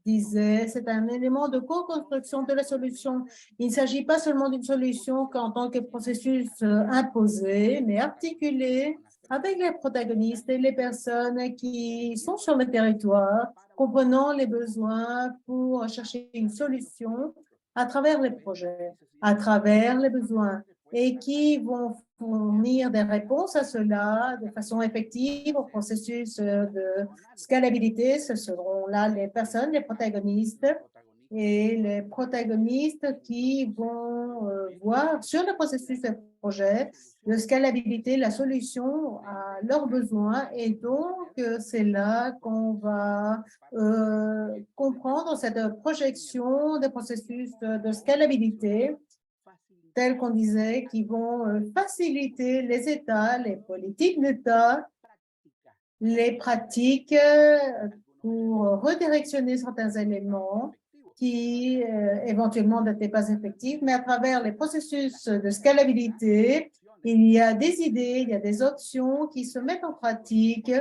disait, c'est un élément de co-construction de la solution. Il ne s'agit pas seulement d'une solution qu'en tant que processus imposé, mais articulé avec les protagonistes et les personnes qui sont sur le territoire, comprenant les besoins pour chercher une solution à travers les projets, à travers les besoins, et qui vont fournir des réponses à cela de façon effective au processus de scalabilité. Ce seront là les personnes, les protagonistes, et les protagonistes qui vont voir sur le processus de projet de scalabilité la solution à leurs besoins. Et donc, c'est là qu'on va comprendre cette projection des processus de scalabilité tels qu'on disait, qui vont faciliter les États, les politiques d'État, les pratiques pour redirectionner certains éléments qui éventuellement n'étaient pas effectifs, mais à travers les processus de scalabilité, il y a des idées, il y a des options qui se mettent en pratique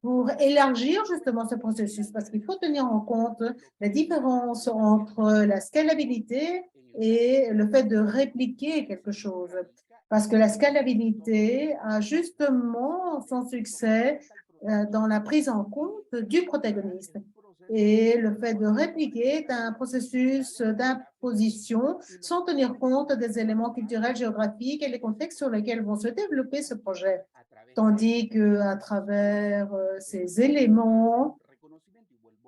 pour élargir justement ce processus, parce qu'il faut tenir en compte la différence entre la scalabilité et le fait de répliquer quelque chose. Parce que la scalabilité a justement son succès dans la prise en compte du protagoniste. Et le fait de répliquer est un processus d'imposition sans tenir compte des éléments culturels, géographiques et les contextes sur lesquels vont se développer ce projet. Tandis qu'à travers ces éléments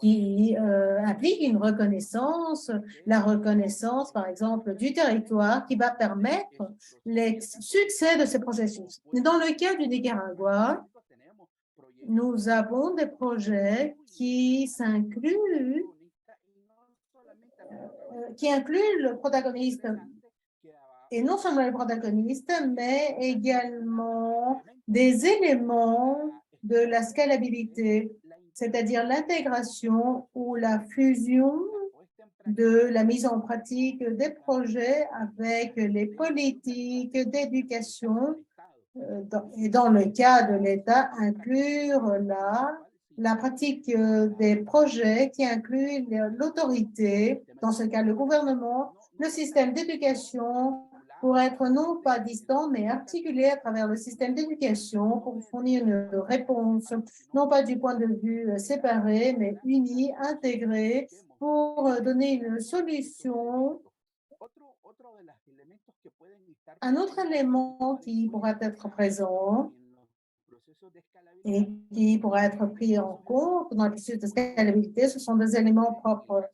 qui impliquent une reconnaissance, la reconnaissance, par exemple, du territoire qui va permettre le succès de ces processus. Dans le cas du Nicaragua, nous avons des projets qui incluent le protagoniste, et non seulement le protagoniste, mais également des éléments de la scalabilité, c'est-à-dire l'intégration ou la fusion de la mise en pratique des projets avec les politiques d'éducation et dans le cas de l'État, inclure la pratique des projets qui incluent l'autorité, dans ce cas le gouvernement, le système d'éducation, pour être non pas distant, mais articulé à travers le système d'éducation pour fournir une réponse, non pas du point de vue séparé, mais uni, intégré, pour donner une solution. Un autre élément qui pourrait être présent et qui pourrait être pris en compte dans le processus de scalabilité, ce sont des éléments propres.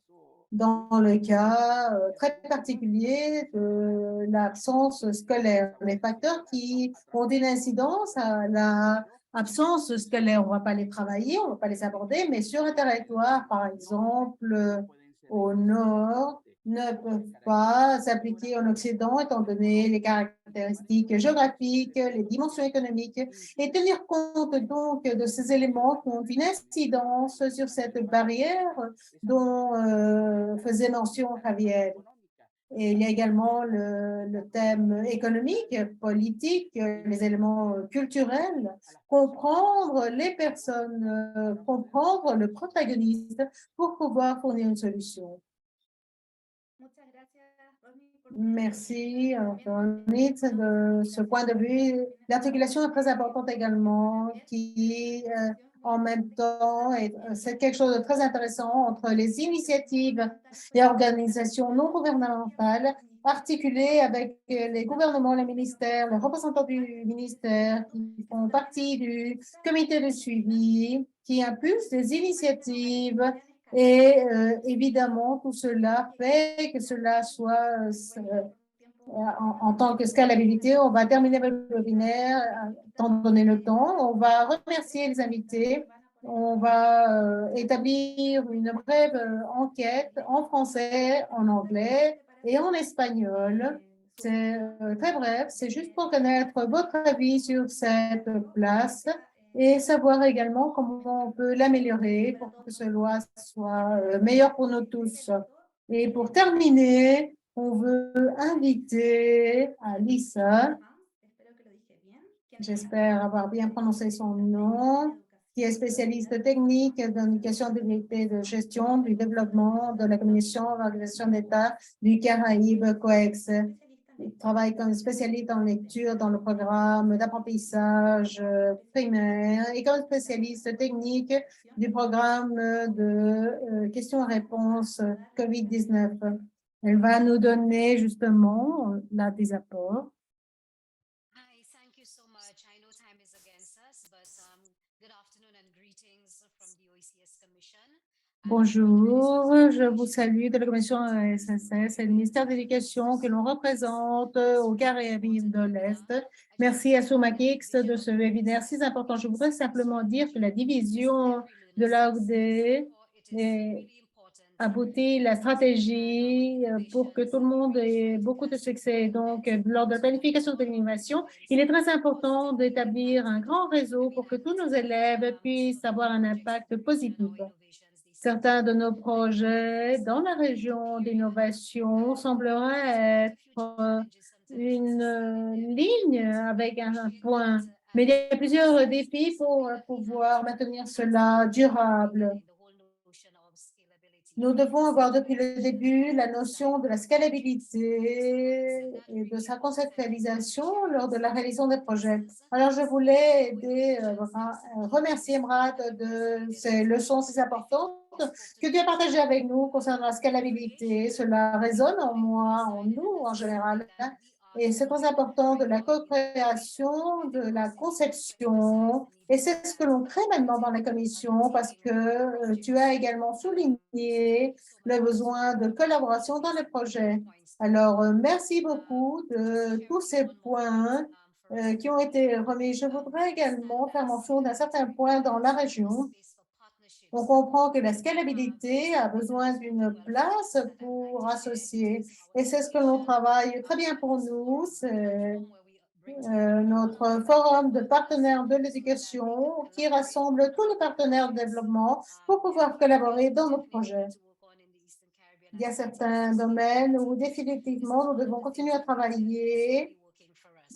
Dans le cas très particulier de l'absence scolaire, les facteurs qui ont une incidence à l'absence scolaire, on ne va pas les travailler, on ne va pas les aborder, mais sur un territoire, par exemple, au nord, ne peuvent pas s'appliquer en Occident, étant donné les caractéristiques géographiques, les dimensions économiques, et tenir compte donc de ces éléments qui ont une incidence sur cette barrière dont faisait mention Javier. Et il y a également le thème économique, politique, les éléments culturels, comprendre les personnes, comprendre le protagoniste pour pouvoir fournir une solution. Merci, Ronit, de ce point de vue. L'articulation est très importante également, qui en même temps, c'est quelque chose de très intéressant entre les initiatives et organisations non gouvernementales articulées avec les gouvernements, les ministères, les représentants du ministère qui font partie du comité de suivi, qui impulsent des initiatives. Et évidemment, tout cela fait que cela soit, en tant que scalabilité, on va terminer avec le webinaire, étant donné le temps. On va remercier les invités. On va établir une brève enquête en français, en anglais et en espagnol. C'est très bref, c'est juste pour connaître votre avis sur cette place et savoir également comment on peut l'améliorer pour que cela soit meilleur pour nous tous. Et pour terminer, on veut inviter Alissa, j'espère avoir bien prononcé son nom, qui est spécialiste technique dans l'éducation de gestion, du développement, de la communication, de l'organisation d'État du Caraïbe COEX. Il travaille comme spécialiste en lecture dans le programme d'apprentissage primaire et comme spécialiste technique du programme de questions-réponses COVID-19. Elle va nous donner justement là des apports. Bonjour, je vous salue de la Commission SSS et du ministère de l'Éducation que l'on représente au Caraïbes de l'Est. Merci à Soumakix de ce webinaire si important. Je voudrais simplement dire que la division de l'AOD aboutit la stratégie pour que tout le monde ait beaucoup de succès. Donc, lors de la planification de l'innovation, il est très important d'établir un grand réseau pour que tous nos élèves puissent avoir un impact positif. Certains de nos projets dans la région d'innovation sembleraient être une ligne avec un point, mais il y a plusieurs défis pour pouvoir maintenir cela durable. Nous devons avoir depuis le début la notion de la scalabilité et de sa conceptualisation lors de la réalisation des projets. Alors, je voulais remercier Mrad de ces leçons si importantes que tu as partagées avec nous concernant la scalabilité. Cela résonne en moi, en nous en général. Et c'est très important de la co-création, de la conception. Et c'est ce que l'on crée maintenant dans la commission parce que tu as également souligné le besoin de collaboration dans les projets. Alors, merci beaucoup de tous ces points qui ont été remis. Je voudrais également faire mention d'un certain point dans la région. On comprend que la scalabilité a besoin d'une place pour associer. Et c'est ce que l'on travaille très bien pour nous. C'est notre forum de partenaires de l'éducation qui rassemble tous les partenaires de développement pour pouvoir collaborer dans nos projets. Il y a certains domaines où définitivement nous devons continuer à travailler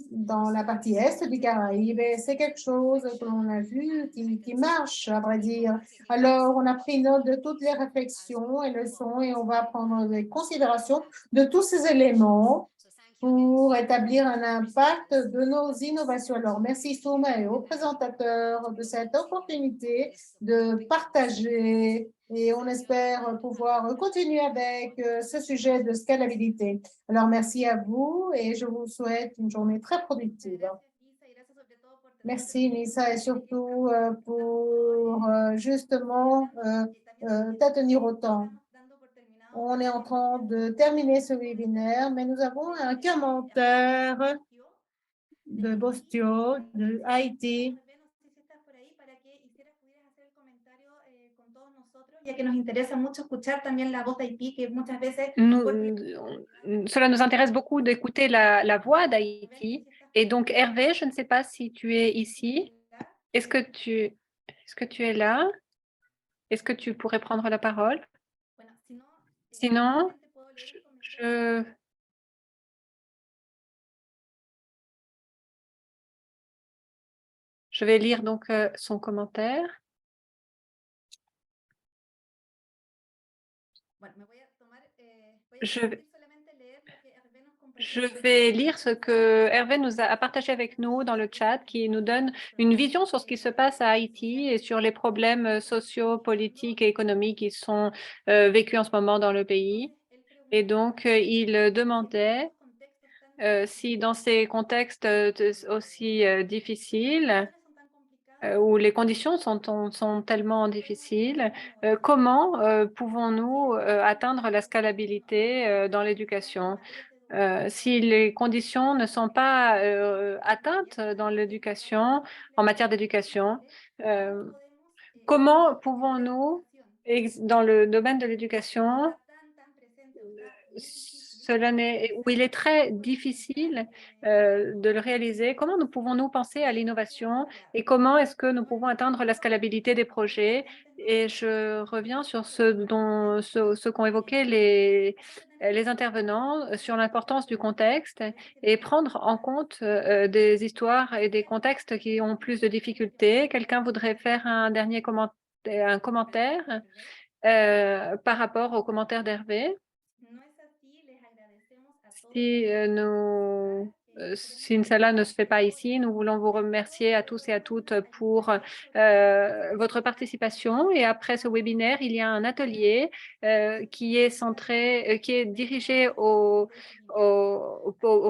dans la partie est du Caraïbe. Et c'est quelque chose que l'on a vu qui marche, à vrai dire. Alors, on a pris note de toutes les réflexions et leçons et on va prendre des considérations de tous ces éléments pour établir un impact de nos innovations. Alors, merci Souma et aux présentateurs de cette opportunité de partager et on espère pouvoir continuer avec ce sujet de scalabilité. Alors, merci à vous et je vous souhaite une journée très productive. Merci Nissa et surtout pour justement tenir au temps. On est en train de terminer ce webinaire, mais nous avons un commentaire de Bostio, de Haïti. Ya que nos interesa mucho escuchar también la voz de Haití, que muchas veces... Cela nous intéresse beaucoup d'écouter la voix d'Haïti. Et donc, Hervé, je ne sais pas si tu es ici. Est-ce que tu es là? Est-ce que tu pourrais prendre la parole? Sinon, je vais lire donc son commentaire. Je vais lire ce que Hervé nous a partagé avec nous dans le chat, qui nous donne une vision sur ce qui se passe à Haïti et sur les problèmes sociaux, politiques et économiques qui sont vécus en ce moment dans le pays. Et donc, il demandait si dans ces contextes aussi difficiles, où les conditions sont tellement difficiles, comment pouvons-nous atteindre la scalabilité dans l'éducation? Si les conditions ne sont pas atteintes dans l'éducation, en matière d'éducation, comment pouvons-nous, dans le domaine de l'éducation, où il est très difficile de le réaliser, comment nous pouvons-nous penser à l'innovation et comment est-ce que nous pouvons atteindre la scalabilité des projets? Et je reviens sur ce qu'ont évoqué les intervenants sur l'importance du contexte et prendre en compte des histoires et des contextes qui ont plus de difficultés. Quelqu'un voudrait faire un dernier commentaire par rapport au commentaire d'Hervé? Si cela ne se fait pas ici, nous voulons vous remercier à tous et à toutes pour votre participation. Et après ce webinaire, il y a un atelier qui est dirigé aux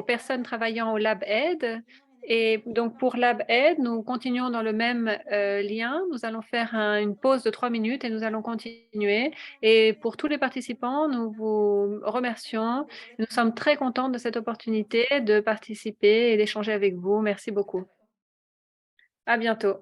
personnes travaillant au Lab Aid. Et donc, pour Lab Aid, nous continuons dans le même lien. Nous allons faire une pause de 3 minutes et nous allons continuer. Et pour tous les participants, nous vous remercions. Nous sommes très contents de cette opportunité de participer et d'échanger avec vous. Merci beaucoup. À bientôt.